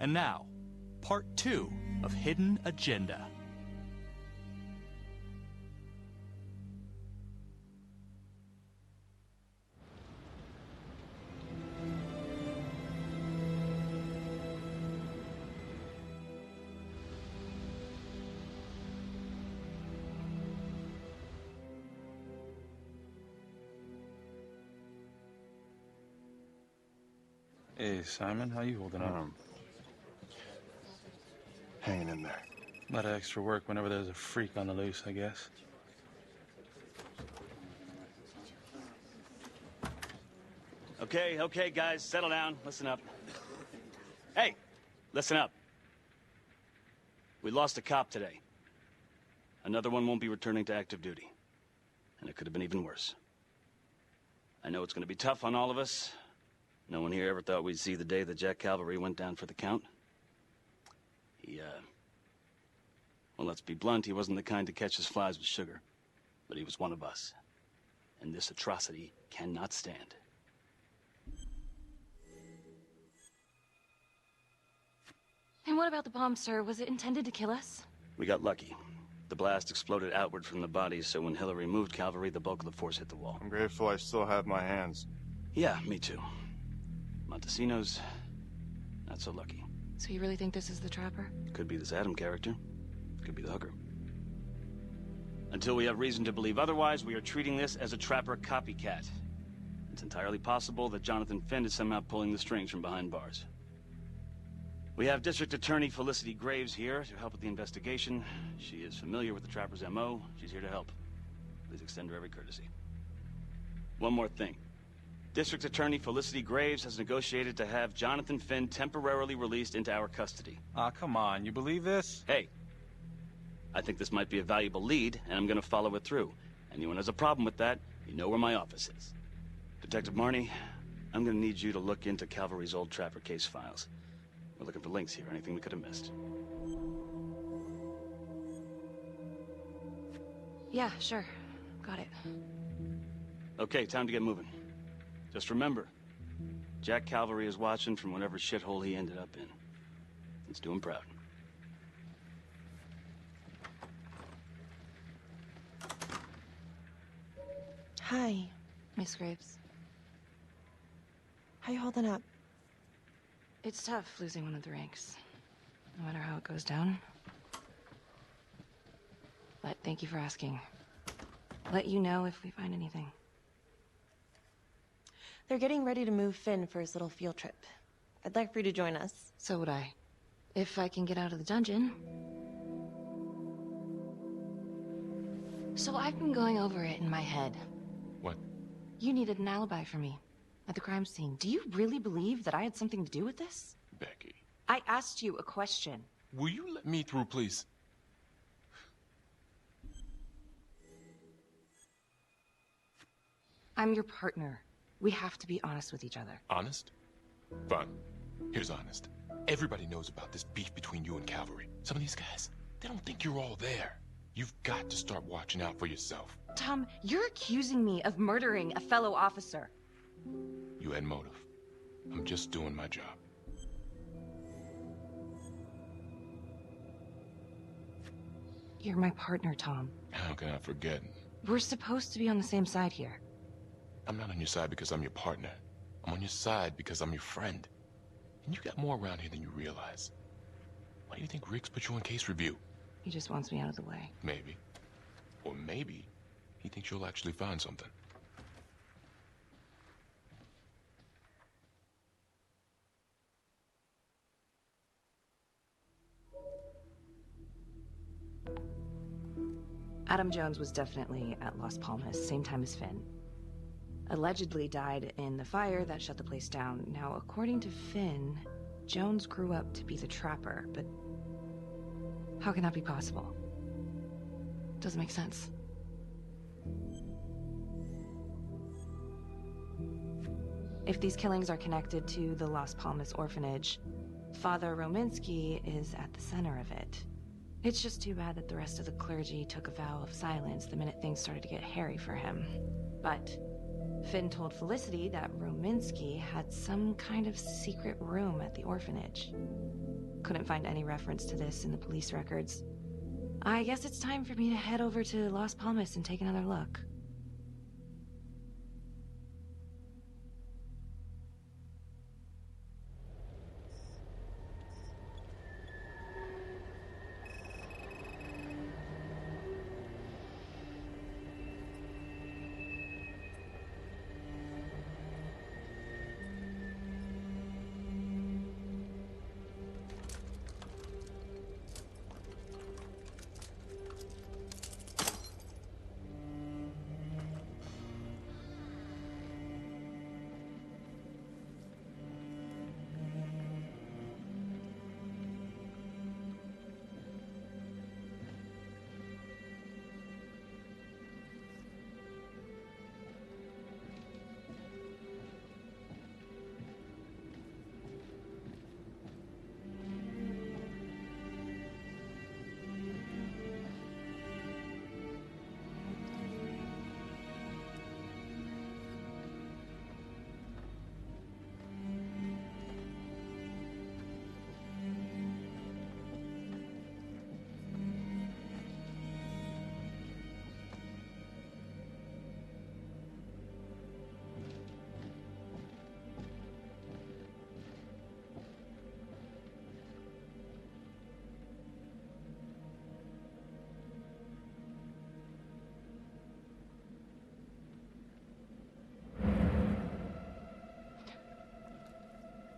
And now, part 2 of Hidden Agenda. Hey, Simon, how you holding up? Hanging in there. A lot of extra work whenever there's a freak on the loose, I guess. Okay, guys, settle down. Listen up. Hey, listen up. We lost a cop today. Another one won't be returning to active duty. And it could have been even worse. I know it's going to be tough on all of us. No one here ever thought we'd see the day that Jack Calvary went down for the count. Well, let's be blunt, he wasn't the kind to catch his flies with sugar. But he was one of us. And this atrocity cannot stand. And what about the bomb, sir? Was it intended to kill us? We got lucky. The blast exploded outward from the bodies, so when Hillary moved Calvary, the bulk of the force hit the wall. I'm grateful I still have my hands. Yeah, me too. Montesino's not so lucky. So you really think this is the trapper? Could be this Adam character. Could be the hooker. Until we have reason to believe otherwise, we are treating this as a trapper copycat. It's entirely possible that Jonathan Finn is somehow pulling the strings from behind bars. We have District Attorney Felicity Graves here to help with the investigation. She is familiar with the trapper's MO. She's here to help. Please extend her every courtesy. One more thing. District Attorney Felicity Graves has negotiated to have Jonathan Finn temporarily released into our custody. Aw, come on. You believe this? Hey, I think this might be a valuable lead, and I'm gonna follow it through. Anyone has a problem with that, you know where my office is. Detective Marney, I'm gonna need you to look into Calvary's old trapper case files. We're looking for links here, anything we could have missed. Yeah, sure. Got it. Okay, time to get moving. Just remember, Jack Calvary is watching from whatever shithole he ended up in. Let's do him proud. Hi. Miss Graves. How you holding up? It's tough losing one of the ranks. No matter how it goes down. But thank you for asking. Let you know if we find anything. They're getting ready to move Finn for his little field trip. I'd like for you to join us. So would I. If I can get out of the dungeon. So I've been going over it in my head. What? You needed an alibi for me at the crime scene. Do you really believe that I had something to do with this? Becky. I asked you a question. Will you let me through, please? I'm your partner. We have to be honest with each other. Honest? Fine. Here's honest. Everybody knows about this beef between you and Calvary. Some of these guys, they don't think you're all there. You've got to start watching out for yourself. Tom, you're accusing me of murdering a fellow officer. You had motive. I'm just doing my job. You're my partner, Tom. How can I forget? We're supposed to be on the same side here. I'm not on your side because I'm your partner. I'm on your side because I'm your friend. And you got more around here than you realize. Why do you think Riggs put you on case review? He just wants me out of the way. Maybe. Or maybe he thinks you'll actually find something. Adam Jones was definitely at Las Palmas, same time as Finn. Allegedly died in the fire that shut the place down. Now, according to Finn, Jones grew up to be the trapper, but how can that be possible? Doesn't make sense. If these killings are connected to the Las Palmas orphanage, Father Rominsky is at the center of it. It's just too bad that the rest of the clergy took a vow of silence the minute things started to get hairy for him. But Finn told Felicity that Rominsky had some kind of secret room at the orphanage. Couldn't find any reference to this in the police records. I guess it's time for me to head over to Las Palmas and take another look.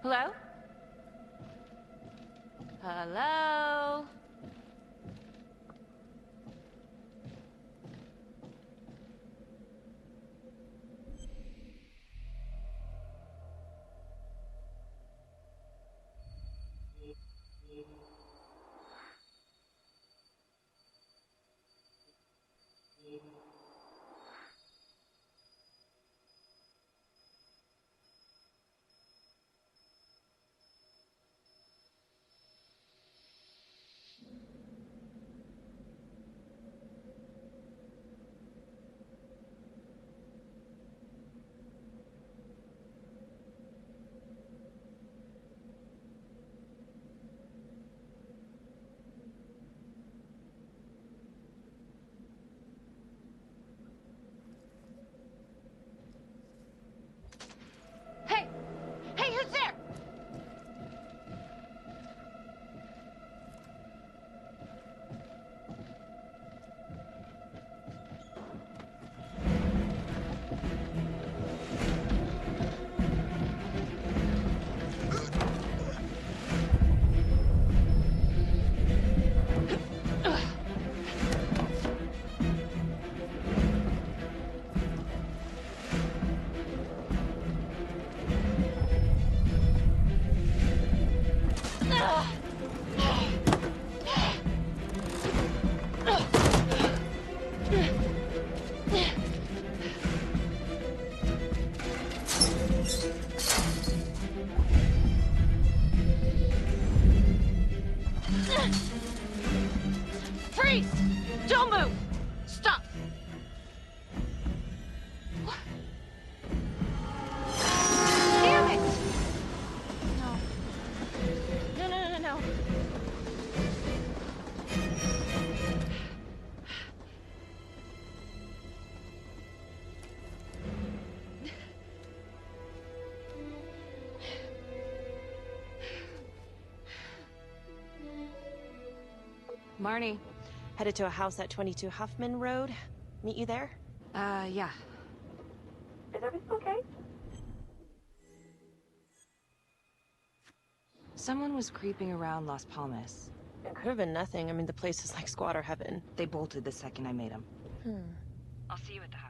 Hello? Hello? Hey! Hey, who's there? Freeze! Don't move! Stop! What? Damn it! No. No, no, no, no. Marnie. Headed to a house at 22 Huffman Road. Meet you there? Yeah. Is everything okay? Someone was creeping around Las Palmas. It could have been nothing. I mean, the place is like squatter heaven. They bolted the second I made them. Hmm. I'll see you at the house.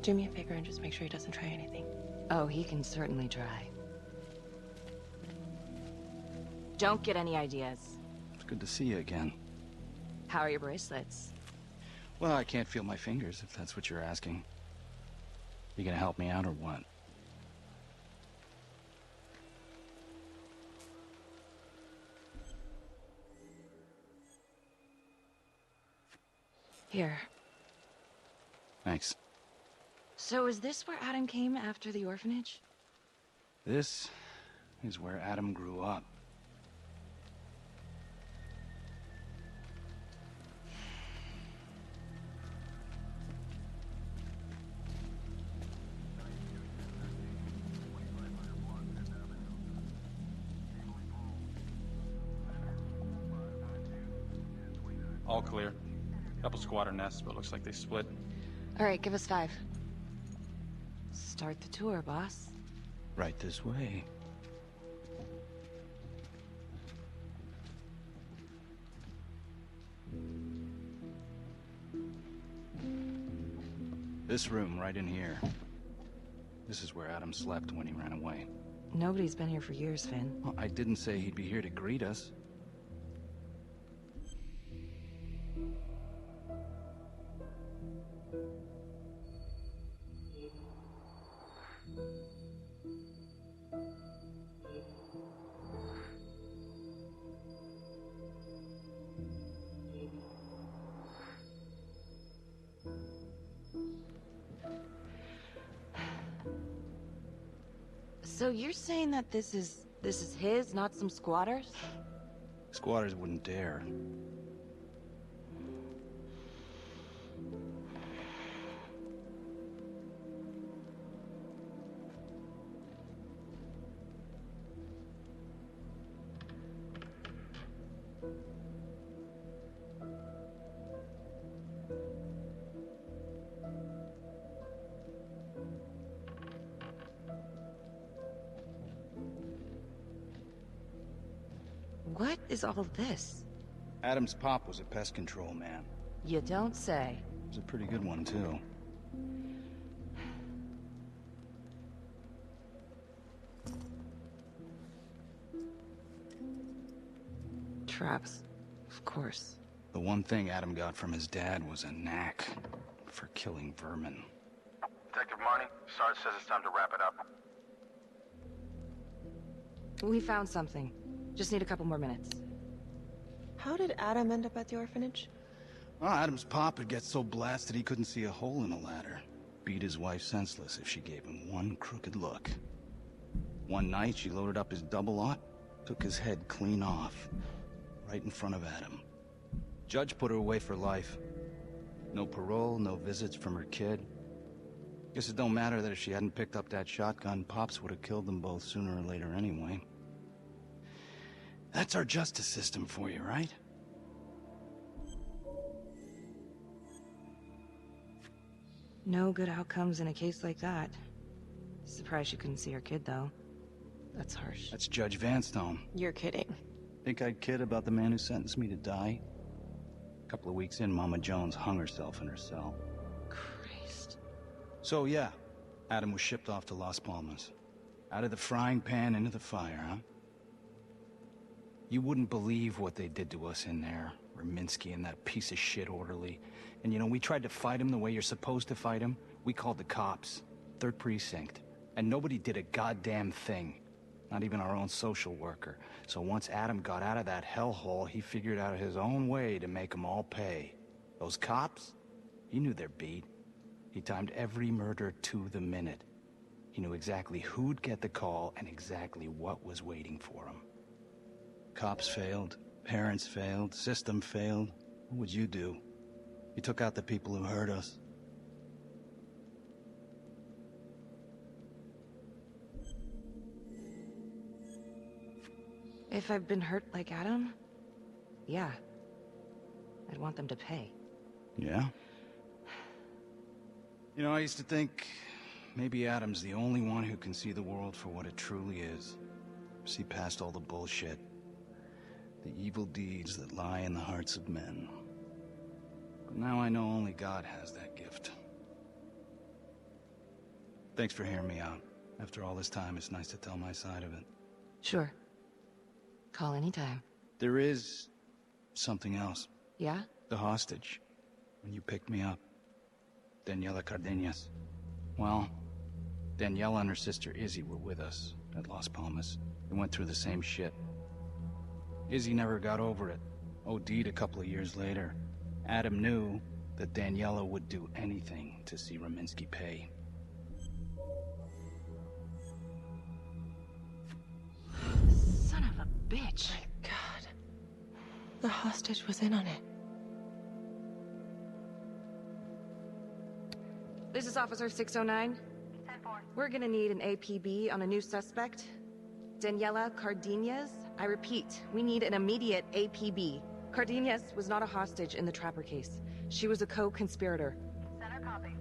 Do me a favor and just make sure he doesn't try anything. Oh, he can certainly try. Don't get any ideas. It's good to see you again. How are your bracelets? Well, I can't feel my fingers, if that's what you're asking. You gonna help me out or what? Here. Thanks. So is this where Adam came after the orphanage? This is where Adam grew up. All clear. Couple squatter nests, but looks like they split. All right, give us 5. Start the tour, boss. Right this way. This room right in here. This is where Adam slept when he ran away. Nobody's been here for years, Finn. Well, I didn't say he'd be here to greet us. So you're saying that this is his, not some squatters? Squatters wouldn't dare. What is all this? Adam's pop was a pest control man. You don't say. He was a pretty good one, too. Traps, of course. The one thing Adam got from his dad was a knack for killing vermin. Detective Marnie, Sarge says it's time to wrap it up. We found something. Just need a couple more minutes. How did Adam end up at the orphanage? Well, Adam's pop would get so blasted he couldn't see a hole in a ladder. Beat his wife senseless if she gave him one crooked look. One night, she loaded up his double-aught, took his head clean off, right in front of Adam. Judge put her away for life. No parole, no visits from her kid. Guess it don't matter that if she hadn't picked up that shotgun, Pops would have killed them both sooner or later anyway. That's our justice system for you, right? No good outcomes in a case like that. Surprised she couldn't see her kid, though. That's harsh. That's Judge Vanstone. You're kidding. Think I'd kid about the man who sentenced me to die? A couple of weeks in, Mama Jones hung herself in her cell. Christ. So yeah, Adam was shipped off to Las Palmas. Out of the frying pan into the fire, huh? You wouldn't believe what they did to us in there. Raminsky and that piece of shit orderly. And you know, we tried to fight him the way you're supposed to fight him. We called the cops. 3rd Precinct. And nobody did a goddamn thing. Not even our own social worker. So once Adam got out of that hellhole, he figured out his own way to make them all pay. Those cops? He knew their beat. He timed every murder to the minute. He knew exactly who'd get the call and exactly what was waiting for him. Cops failed, parents failed, system failed. What would you do? You took out the people who hurt us. If I've been hurt like Adam, yeah. I'd want them to pay. Yeah? You know, I used to think maybe Adam's the only one who can see the world for what it truly is. See past all the bullshit. The evil deeds that lie in the hearts of men. But now I know only God has that gift. Thanks for hearing me out. After all this time, it's nice to tell my side of it. Sure. Call anytime. There is something else. Yeah? The hostage. When you picked me up. Daniela Cardenas. Well, Daniela and her sister Izzy were with us at Las Palmas. They went through the same shit. Izzy never got over it. OD'd a couple of years later. Adam knew that Daniela would do anything to see Raminsky pay. Son of a bitch. My God. The hostage was in on it. This is Officer 609. We're gonna need an APB on a new suspect. Daniela Cardenas. I repeat, we need an immediate APB. Cardenas was not a hostage in the Trapper case. She was a co-conspirator. Center copy.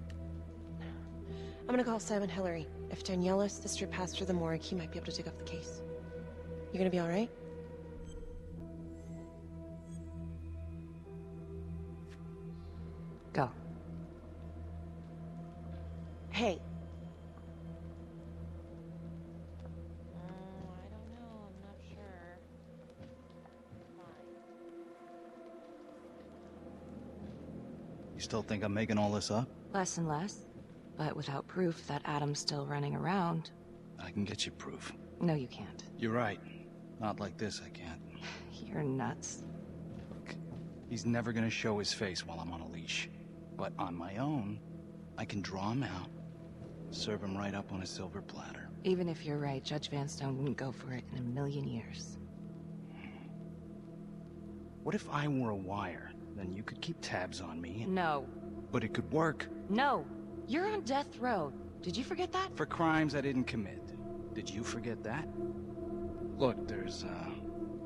I'm gonna call Simon Hillary. If Daniela's sister passed through the morgue, he might be able to take off the case. You gonna be all right? Go. Hey. I don't know. I'm not sure. You still think I'm making all this up? Less and less. But without proof that Adam's still running around. I can get you proof. No, you can't. You're right. Not like this, I can't. You're nuts. Look, he's never gonna show his face while I'm on a leash. But on my own, I can draw him out, serve him right up on a silver platter. Even if you're right, Judge Vanstone wouldn't go for it in a million years. What if I were a wire? Then you could keep tabs on me. No. But it could work. No. You're on death row. Did you forget that? For crimes I didn't commit. Did you forget that? Look, there's,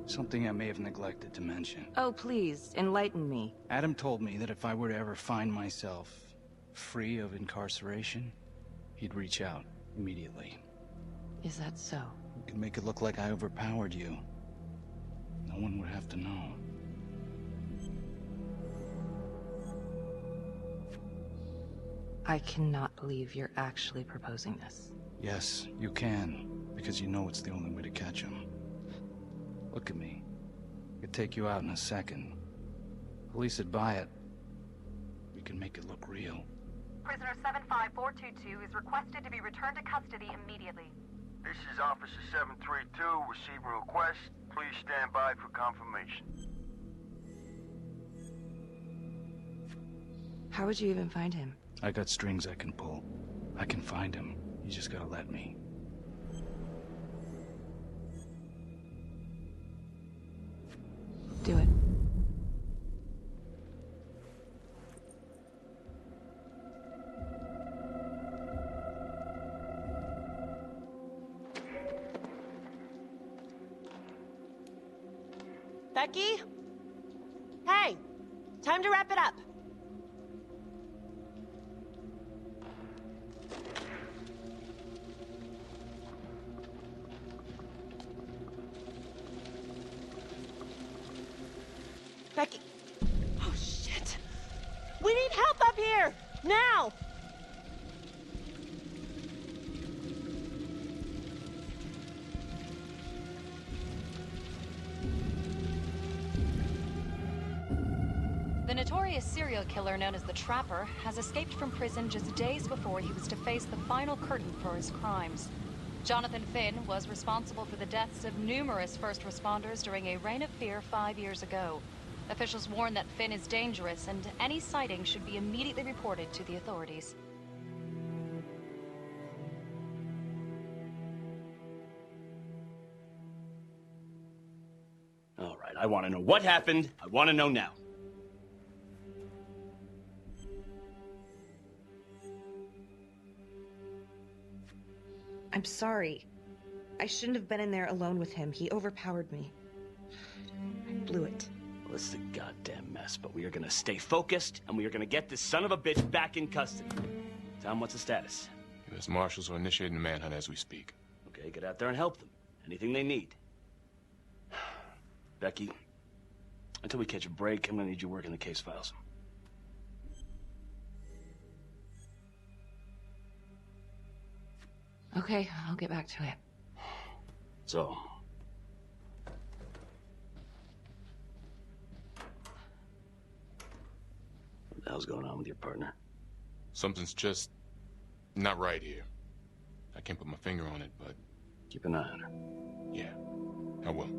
something I may have neglected to mention. Oh, please, enlighten me. Adam told me that if I were to ever find myself free of incarceration, he'd reach out immediately. Is that so? You could make it look like I overpowered you. No one would have to know. I cannot believe you're actually proposing this. Yes, you can, because you know it's the only way to catch him. Look at me. I could take you out in a second. Police would buy it. We can make it look real. Prisoner 75422 is requested to be returned to custody immediately. This is Officer 732, receiving request. Please stand by for confirmation. How would you even find him? I got strings I can pull. I can find him. You just gotta let me. Do it. Becky? Hey! Time to wrap it up. Becky. Oh, shit. We need help up here! Now! The notorious serial killer known as the Trapper has escaped from prison just days before he was to face the final curtain for his crimes. Jonathan Finn was responsible for the deaths of numerous first responders during a reign of fear 5 years ago. Officials warn that Finn is dangerous and any sighting should be immediately reported to the authorities. All right, I want to know what happened. I want to know now. I'm sorry. I shouldn't have been in there alone with him. He overpowered me. I blew it. Well, this is a goddamn mess, but we are gonna stay focused, and we are gonna get this son of a bitch back in custody. Tom, what's the status? U.S. Marshals are initiating the manhunt as we speak. Okay, get out there and help them. Anything they need. Becky, until we catch a break, I'm gonna need you working the case files. Okay, I'll get back to it. So, what the hell's going on with your partner? Something's just not right here. I can't put my finger on it, but Keep an eye on her. yeah, I will.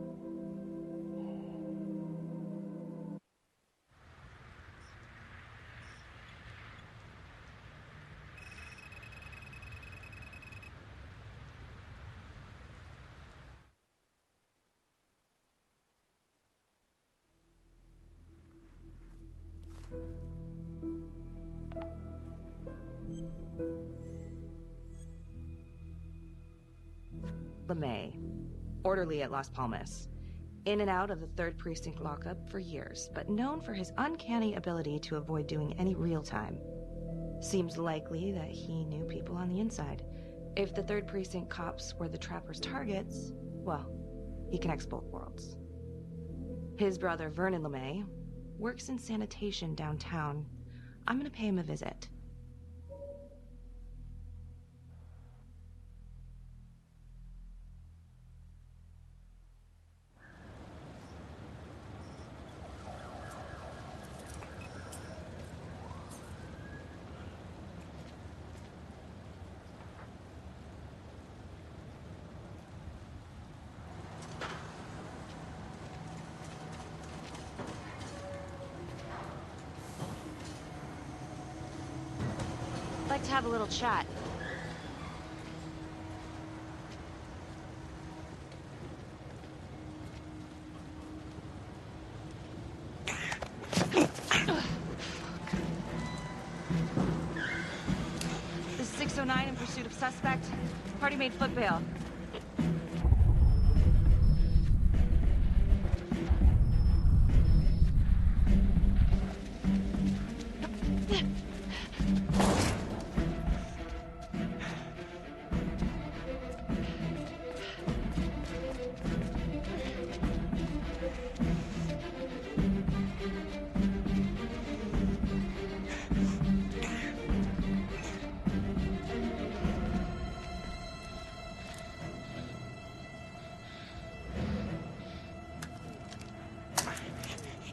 LeMay, orderly at Las Palmas. In and out of the 3rd Precinct lockup for years, but known for his uncanny ability to avoid doing any real time. Seems likely that he knew people on the inside. If the 3rd Precinct cops were the Trapper's targets, well, he connects both worlds. His brother, Vernon LeMay, works in sanitation downtown. I'm gonna pay him a visit. I'd like to have a little chat. This is 609 in pursuit of suspect. Party made foot bail.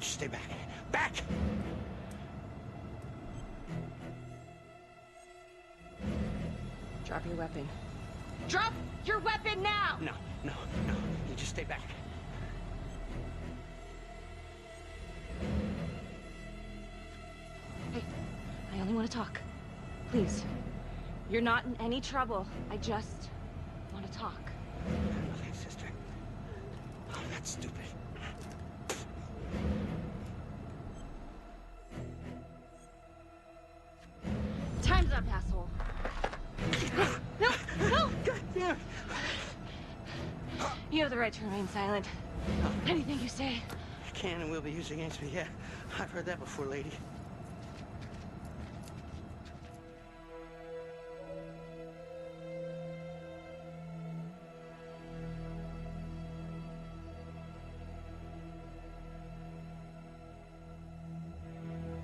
Stay back. Back! Drop your weapon. Drop your weapon now! No. You just stay back. Hey, I only want to talk. Please. You're not in any trouble. I just want to talk. Okay, sister. I'm not stupid. Time's up, asshole. No! God damn it! You have the right to remain silent. Anything you say. Can and will be used against me, yeah. I've heard that before, lady.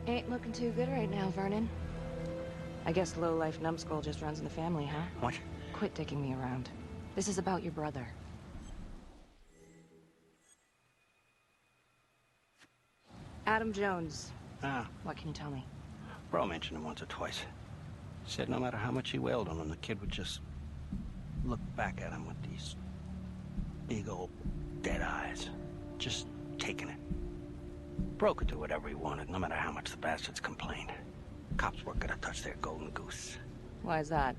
Ain't looking too good right now, Vernon. I guess low-life numbskull just runs in the family, huh? What? Quit dicking me around. This is about your brother. Adam Jones. Ah, What can you tell me? Bro mentioned him once or twice. Said no matter how much he wailed on him, the kid would just look back at him with these big old dead eyes. Just taking it. Bro could do whatever he wanted, no matter how much the bastards complained. Cops weren't gonna touch their golden goose. Why is that?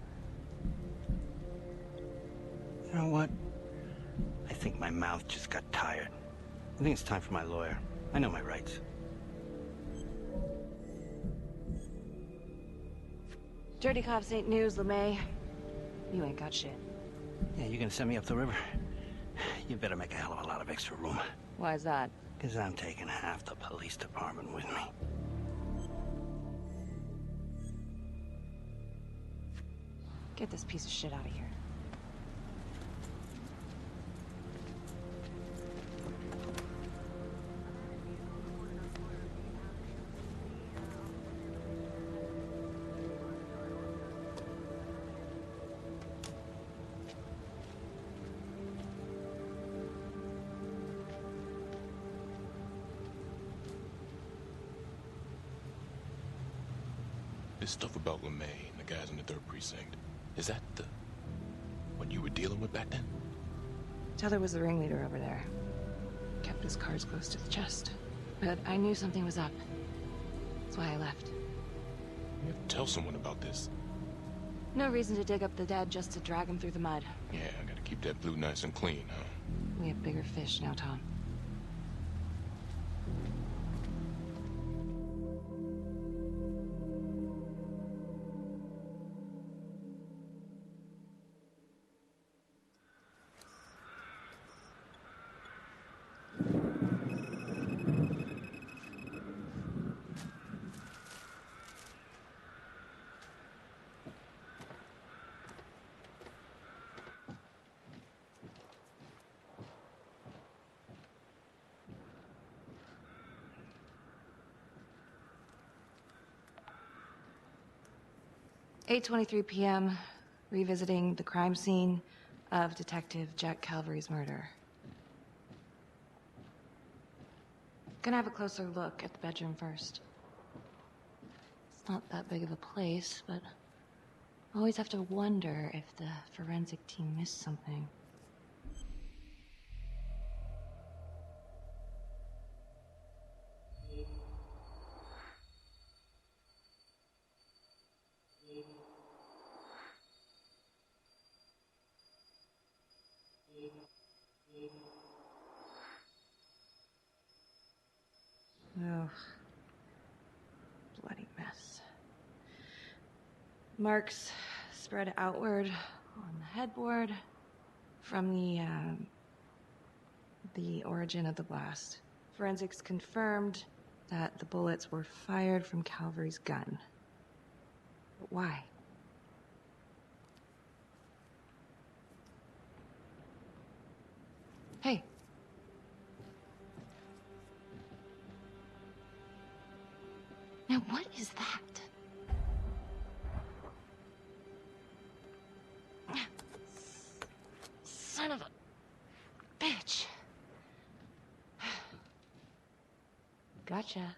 You know what? I think my mouth just got tired. I think it's time for my lawyer. I know my rights. Dirty cops ain't news, LeMay. You ain't got shit. Yeah, you gonna send me up the river? You better make a hell of a lot of extra room. Why is that? Because I'm taking half the police department with me. Get this piece of shit out of here. This stuff about LeMay and the guys in the 3rd Precinct, is that what you were dealing with back then? Teller was the ringleader over there. Kept his cards close to the chest. But I knew something was up. That's why I left. You have to tell someone about this. No reason to dig up the dead just to drag him through the mud. Yeah, I gotta keep that blue nice and clean, huh? We have bigger fish now, Tom. "8:23 p.m., revisiting the crime scene of Detective Jack Calvary's murder. Gonna have a closer look at the bedroom first. It's not that big of a place, but I always have to wonder if the forensic team missed something. Oh, bloody mess. Marks spread outward on the headboard from the origin of the blast. Forensics confirmed that the bullets were fired from Calvary's gun. But why? Hey. Now what is that? Son of a bitch. Gotcha.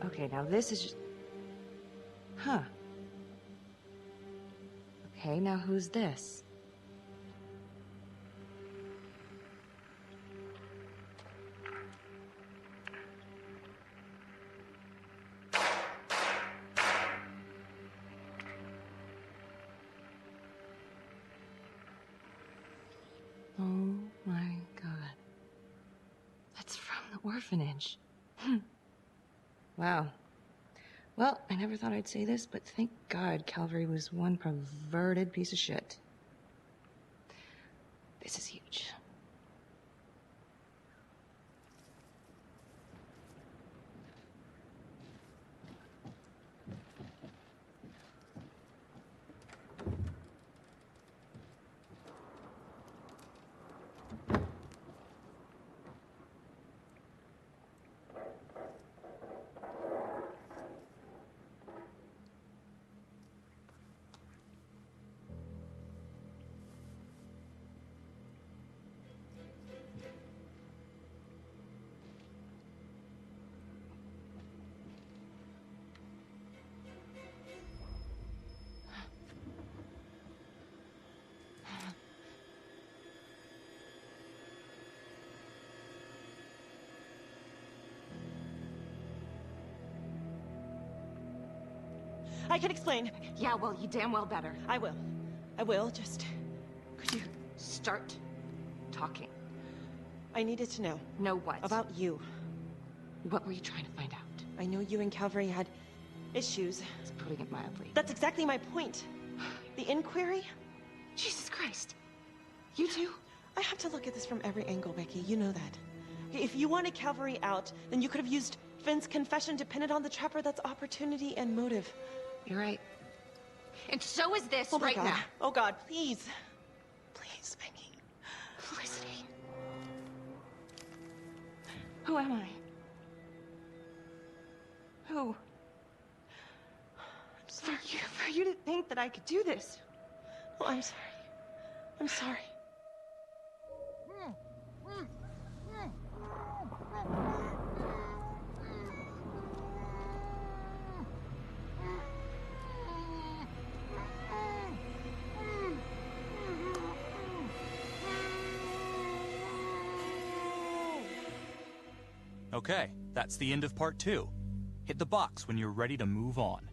Okay, now this is just... Huh. Okay, now who's this? Oh my God. That's from the orphanage. Wow. Well, I never thought I'd say this, but thank God Calvary was one perverted piece of shit. This is huge. I can explain. Yeah, well, you damn well better. I will. I will, just... Could you start talking? I needed to know. Know what? About you. What were you trying to find out? I know you and Calvary had issues. It's putting it mildly. That's exactly my point. The inquiry? Christ. You too? I have to look at this from every angle, Becky. You know that. If you wanted Calvary out, then you could have used Finn's confession to pin it on the Trapper. That's opportunity and motive. You're right. And so is this Oh my right God. now. Oh God, please. Please, Becky. Felicity. Who am I? Who? I'm sorry. For you to think that I could do this. Oh, I'm sorry. I'm sorry. Okay, that's the end of part 2. Hit the box when you're ready to move on.